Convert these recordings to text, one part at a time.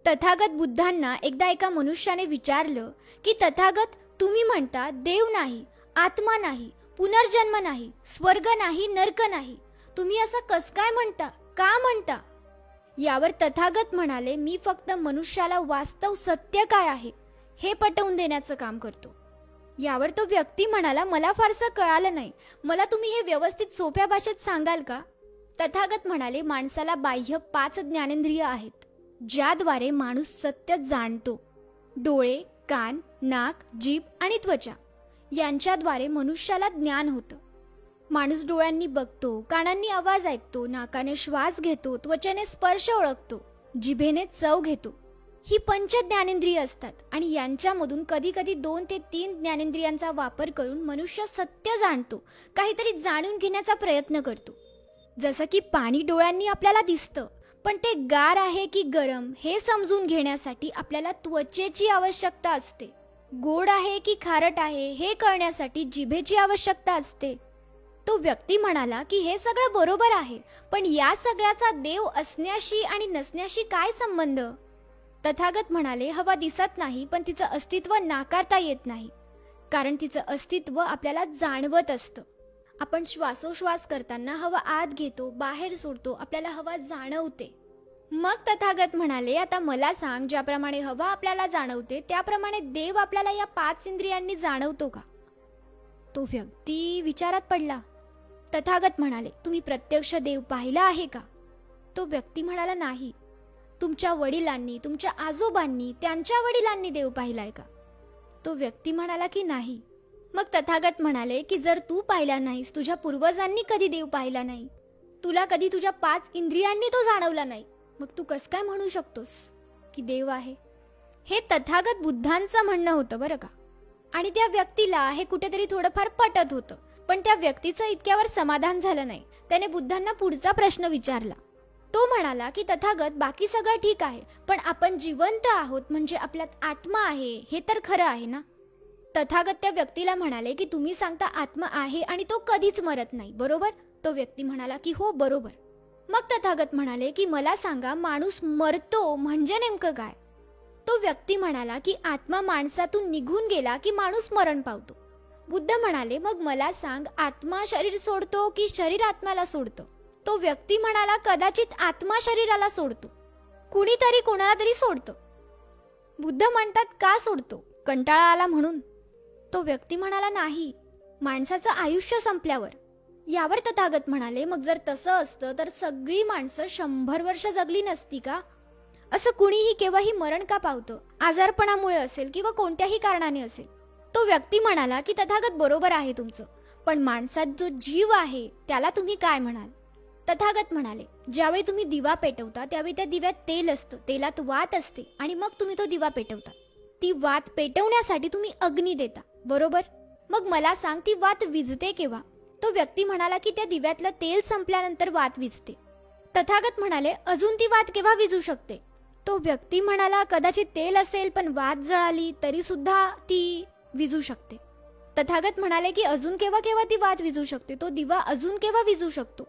तथागत बुद्धांना एकदा एका मनुष्याने विचारलं की तथागत, तुम्ही म्हणता देव नाही, आत्मा नाही, पुनर्जन्म नाही, स्वर्ग नाही, नरक नाही, तुम्ही असं कसं काय म्हणता, का म्हणता? यावर तथागत म्हणाले, मी फक्त मनुष्याला वास्तव सत्य काय आहे हे पटवून देण्याचं काम करतो. यावर तो व्यक्ती म्हणाला, मला फारसं कळालं नाही, मला तुम्ही हे व्यवस्थित सोप्या भाषेत सांगाल का? तथागत म्हणाले, माणसाला बाह्य 5 ज्ञानेंद्रिय आहेत ज्याद्वारे माणूस सत्य जाणतो. डोळे, कान, नाक, जीभ आणि त्वचा यांच्याद्वारे मनुष्याला ज्ञान होतं. माणूस डोळ्यांनी बघतो, कानांनी आवाज ऐकतो, नाकाने श्वास घेतो, त्वचेने स्पर्श ओळखतो, जिभेने चव घेतो. ही 5 ज्ञानेंद्रिय असतात आणि यांच्यामधून कधी कधी 2 ते 3 ज्ञानेंद्रियांचा वापर करून मनुष्य सत्य जाणतो, काहीतरी जाणून घेण्याचा प्रयत्न करतो. जसं की पाणी डोळ्यांनी आपल्याला दिसतं, पण ते गार आहे की गरम हे समजून घेण्यासाठी आपल्याला त्वचेची आवश्यकता असते. गोड आहे की खारट आहे हे कळण्यासाठी जिभेची आवश्यकता असते. तो व्यक्ती म्हणाला की हे सगळं बरोबर आहे, पण या सगळ्याचा देव असण्याशी आणि नसण्याशी काय संबंध? तथागत म्हणाले, हवा दिसत नाही, पण तिचं अस्तित्व नाकारता येत नाही, कारण तिचं अस्तित्व आपल्याला जाणवत असतं. आपण श्वासोश्वास करताना हवा आत घेतो, बाहेर सोडतो, आपल्याला हवा जाणवते. मग तथागत म्हणाले, आता मला सांग, ज्याप्रमाणे हवा आपल्याला जाणवते त्याप्रमाणे देव आपल्याला या 5 इंद्रियांनी जाणवतो का? तो व्यक्ती विचारात पडला. तथागत म्हणाले, तुम्ही प्रत्यक्ष देव पाहिला आहे का? तो व्यक्ती म्हणाला, नाही. तुमच्या वडिलांनी, तुमच्या आजोबांनी, त्यांच्या वडिलांनी देव पाहिलाय का? तो व्यक्ती म्हणाला की नाही. मग तथागत म्हणाले की जर तू पाहिला नाहीस, तुझ्या पूर्वजांनी कधी देव पाहिला नाही, तुला कधी तुझ्या 5 इंद्रियांनी तो जाणवला नाही, मग तू कसं काय म्हणू शकतोस की देव आहे? हे तथागत बुद्धांचं म्हणणं होतं बरं का. आणि त्या व्यक्तीला हे कुठेतरी थोडंफार पटत होतं, पण त्या व्यक्तीचं इतक्यावर समाधान झालं नाही. त्याने बुद्धांना पुढचा प्रश्न विचारला. तो म्हणाला की तथागत, बाकी सगळं ठीक आहे, पण आपण जिवंत आहोत म्हणजे आपल्यात आत्मा आहे हे तर खरं आहे ना? तथागत त्या व्यक्तीला म्हणाले की तुम्ही सांगता आत्मा आहे आणि तो कधीच मरत नाही, बरोबर? तो व्यक्ती म्हणाला की हो, बरोबर. मग तथागत म्हणाले की मला सांगा, माणूस मरतो म्हणजे नेमकं काय? तो व्यक्ती म्हणाला की आत्मा माणसातून निघून गेला की माणूस मरण पावतो. बुद्ध म्हणाले, मग मला सांग, आत्मा शरीर सोडतो की शरीर आत्म्याला सोडतं? तो व्यक्ती म्हणाला, कदाचित आत्मा शरीराला सोडतो, कुणीतरी कोणाला तरी सोडतं. बुद्ध म्हणतात, का सोडतो? कंटाळा आला म्हणून? तो व्यक्ती म्हणाला, नाही, माणसाचं आयुष्य संपल्यावर. यावर तथागत म्हणाले, मग जर तसं असतं तर सगळी माणसं 100 वर्ष जगली नसती का? असं कुणीही केव्हाही मरण का पावतं? आजारपणामुळे असेल किंवा कोणत्याही कारणाने असेल. तो व्यक्ती म्हणाला की तथागत, बरोबर आहे तुमचं, पण माणसात जो जीव आहे त्याला तुम्ही काय म्हणाल? तथागत म्हणाले, ज्यावेळी तुम्ही दिवा पेटवता त्यावेळी त्या दिव्यात तेल असतं, तेलात वात असते आणि मग तुम्ही तो दिवा पेटवता. ती वात पेटवण्यासाठी तुम्ही अग्नी देता, बरोबर? मग मला सांग, ती वात विझते केव्हा? तो व्यक्ती म्हणाला की त्या दिव्यातलं तेल संपल्यानंतर वात विझते. तथागत म्हणाले, अजून ती वात केव्हा विझू शकते? तो व्यक्ती म्हणाला, कदाचित तेल असेल पण वात जळाली तरी सुद्धा ती विझू शकते. तथागत म्हणाले की अजून केव्हा केव्हा ती वात विझू शकते? तो दिवा अजून केव्हा विझू शकतो?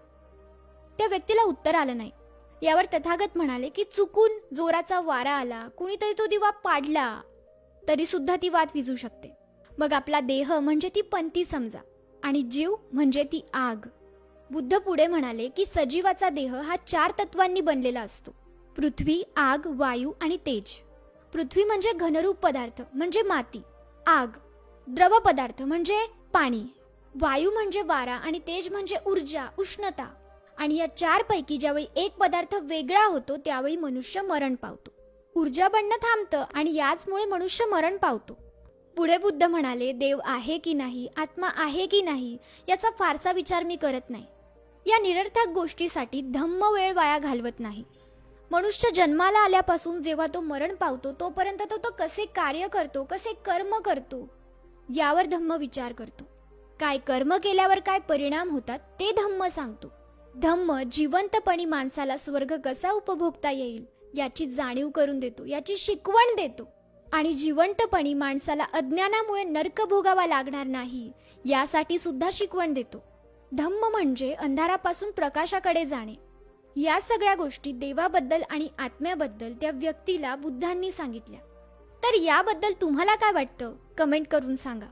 त्या व्यक्तीला उत्तर आलं नाही. यावर तथागत म्हणाले की चुकून जोराचा वारा आला, कुणीतरी तो दिवा पाडला तरी सुद्धा ती वात विझू शकते. मग आपला देह म्हणजे ती पंती समजा आणि जीव म्हणजे ती आग. बुद्ध पुढे म्हणाले की सजीवाचा देह हा 4 तत्वांनी बनलेला असतो: पृथ्वी, आग, वायू आणि तेज. पृथ्वी म्हणजे घनरूप पदार्थ म्हणजे माती, आग द्रव पदार्थ म्हणजे पाणी, वायू म्हणजे वारा आणि तेज म्हणजे ऊर्जा, उष्णता. आणि या 4 पैकी ज्यावेळी एक पदार्थ वेगळा होतो त्यावेळी मनुष्य मरण पावतो. ऊर्जा बनणं थांबतं आणि याचमुळे मनुष्य मरण पावतो. पुढे बुद्ध म्हणाले, देव आहे की नाही, आत्मा आहे की नाही याचा फारसा विचार मी करत नाही. या निरर्थक गोष्टीसाठी धम्म वेळ वाया घालवत नाही. मनुष्य जन्माला आल्यापासून जेव्हा तो मरण पावतो तोपर्यंत तो कसे कार्य करतो, कसे कर्म करतो यावर धम्म विचार करतो. काय कर्म केल्यावर काय परिणाम होतात ते धम्म सांगतो. धम्म जिवंतपणी माणसाला स्वर्ग कसा उपभोगता येईल याची जाणीव करून देतो, याची शिकवण देतो. आणि जिवंतपणी माणसाला अज्ञानामुळे नरक भोगावा लागणार नाही यासाठी सुद्धा शिकवण देतो. धम्म म्हणजे अंधारापासून प्रकाशाकडे जाणे. या सगळ्या गोष्टी देवाबद्दल आणि आत्म्याबद्दल त्या व्यक्तीला बुद्धांनी सांगितल्या. तर याबद्दल तुम्हाला काय वाटतं कमेंट करून सांगा.